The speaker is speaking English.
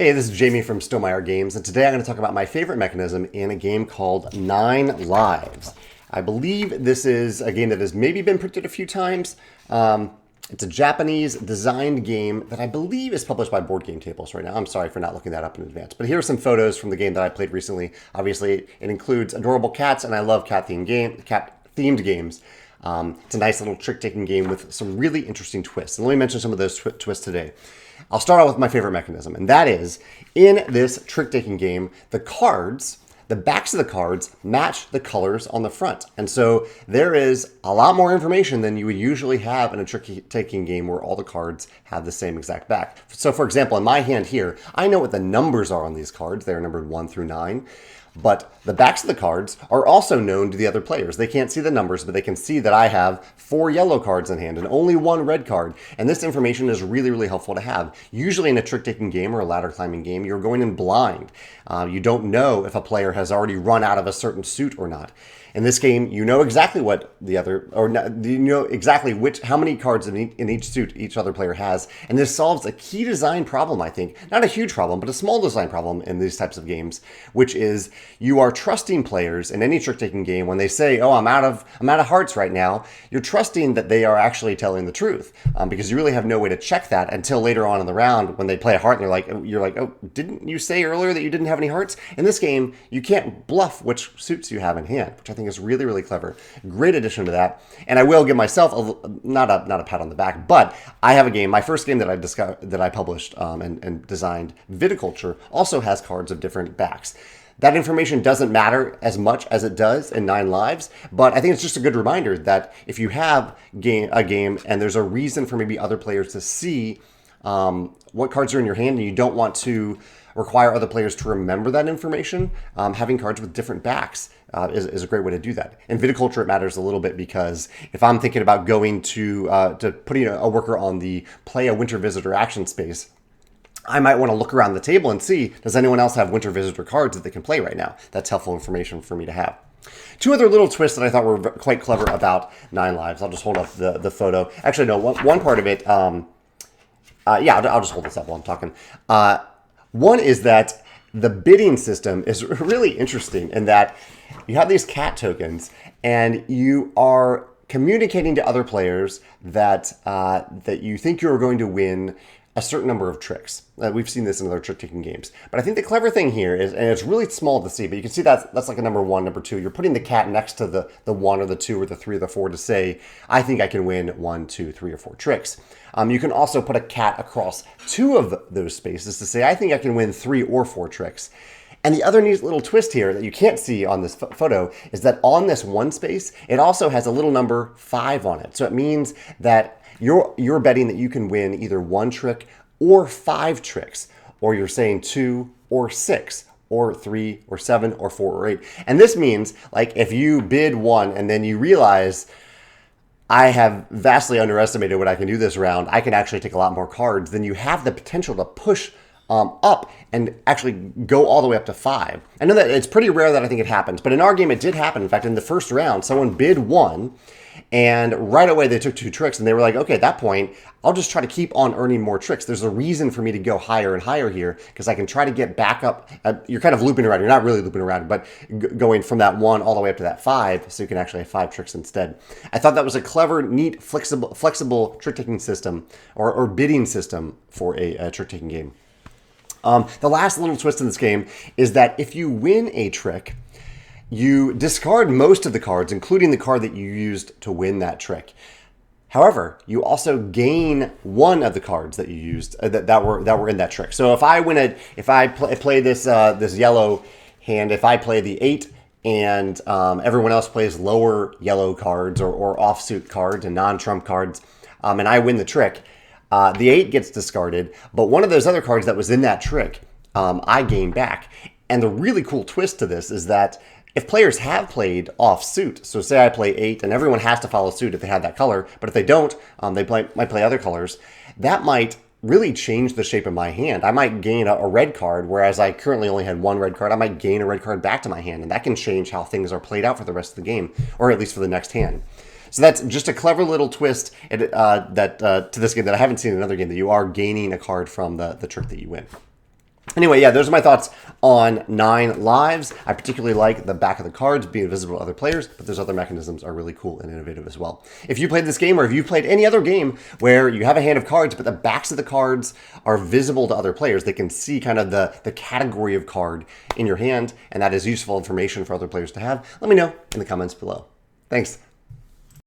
Hey, this is Jamey from Stonemaier Games, and today I'm going to talk about my favorite mechanism in a game called 9 Lives. I believe this is a game that has maybe been printed a few times. It's a Japanese designed game that I believe is published by Board Game Tables right now. I'm sorry for not looking that up in advance. But here are some photos from the game that I played recently. Obviously, it includes adorable cats, and I love cat-themed games. It's a nice little trick-taking game with some really interesting twists. And let me mention some of those twists today. I'll start out with my favorite mechanism, and that is, in this trick-taking game, the backs of the cards match the colors on the front. And so there is a lot more information than you would usually have in a trick-taking game where all the cards have the same exact back. So for example, in my hand here, I know what the numbers are on these cards. They're numbered 1 through 9. But the backs of the cards are also known to the other players. They can't see the numbers, but they can see that I have 4 yellow cards in hand and only 1 red card. And this information is really, really helpful to have. Usually in a trick-taking game or a ladder climbing game, you're going in blind. You don't know if a player has already run out of a certain suit or not. In this game, you know exactly what the other, or you know exactly how many cards in each suit each other player has, and this solves a key design problem, I think. Not a huge problem, but a small design problem in these types of games, which is you are trusting players in any trick-taking game when they say, "Oh, I'm out of hearts right now." You're trusting that they are actually telling the truth, because you really have no way to check that until later on in the round when they play a heart and you're like, "Oh, didn't you say earlier that you didn't have any hearts?" In this game, you can't bluff which suits you have in hand, which I think is really, really clever. Great addition to that. And I will give myself not a pat on the back, but I have a game. My first game that I published and designed, Viticulture, also has cards of different backs. That information doesn't matter as much as it does in 9 Lives, but I think it's just a good reminder that if you have a game and there's a reason for maybe other players to see what cards are in your hand and you don't want to require other players to remember that information, having cards with different backs is a great way to do that. In Viticulture, it matters a little bit because if I'm thinking about going to putting a worker on the play a winter visitor action space, I might want to look around the table and see, does anyone else have winter visitor cards that they can play right now? That's helpful information for me to have. 2 other little twists that I thought were quite clever about 9 Lives. I'll just hold up the photo. Actually, no, one part of it, I'll just hold this up while I'm talking. One is that the bidding system is really interesting in that you have these cat tokens and you are communicating to other players that you think you're going to win a certain number of tricks. We've seen this in other trick-taking games. But I think the clever thing here is, and it's really small to see, but you can see that's like a number 1, number 2. You're putting the cat next to the 1 or the 2 or the 3 or the 4 to say, I think I can win 1, 2, 3, or 4 tricks. You can also put a cat across 2 of those spaces to say, I think I can win 3 or 4 tricks. And the other neat little twist here that you can't see on this photo is that on this 1 space, it also has a little number 5 on it. So it means that you're betting that you can win either 1 trick or 5 tricks, or you're saying 2 or 6 or 3 or 7 or 4 or 8. And this means, like, if you bid 1 and then you realize, I have vastly underestimated what I can do this round, I can actually take a lot more cards, then you have the potential to push up and actually go all the way up to 5. I know that it's pretty rare that I think it happens, but in our game it did happen. In fact, in the first round, someone bid 1, and right away they took 2 tricks, and they were like, okay, at that point, I'll just try to keep on earning more tricks. There's a reason for me to go higher and higher here, because I can try to get back up. You're kind of looping around. You're not really looping around, but going from that 1 all the way up to that 5, so you can actually have 5 tricks instead. I thought that was a clever, neat, flexible trick-taking system, or bidding system for a trick-taking game. The last little twist in this game is that if you win a trick, you discard most of the cards, including the card that you used to win that trick. However, you also gain 1 of the cards that you used that were in that trick. So if I play this yellow hand, if I play the 8 and everyone else plays lower yellow cards or offsuit cards and non-trump cards, and I win the trick, the 8 gets discarded, but one of those other cards that was in that trick, I gain back. And the really cool twist to this is that if players have played off suit, so say I play 8 and everyone has to follow suit if they have that color, but if they don't, they might play other colors, that might really change the shape of my hand. I might gain a red card, whereas I currently only had 1 red card. I might gain a red card back to my hand, and that can change how things are played out for the rest of the game, or at least for the next hand. So that's just a clever little twist to this game that I haven't seen in another game, that you are gaining a card from the trick that you win. Anyway, yeah, those are my thoughts on 9 lives. I particularly like the back of the cards being visible to other players, but those other mechanisms are really cool and innovative as well. If you played this game, or if you played any other game where you have a hand of cards, but the backs of the cards are visible to other players, they can see kind of the category of card in your hand, and that is useful information for other players to have, let me know in the comments below. Thanks.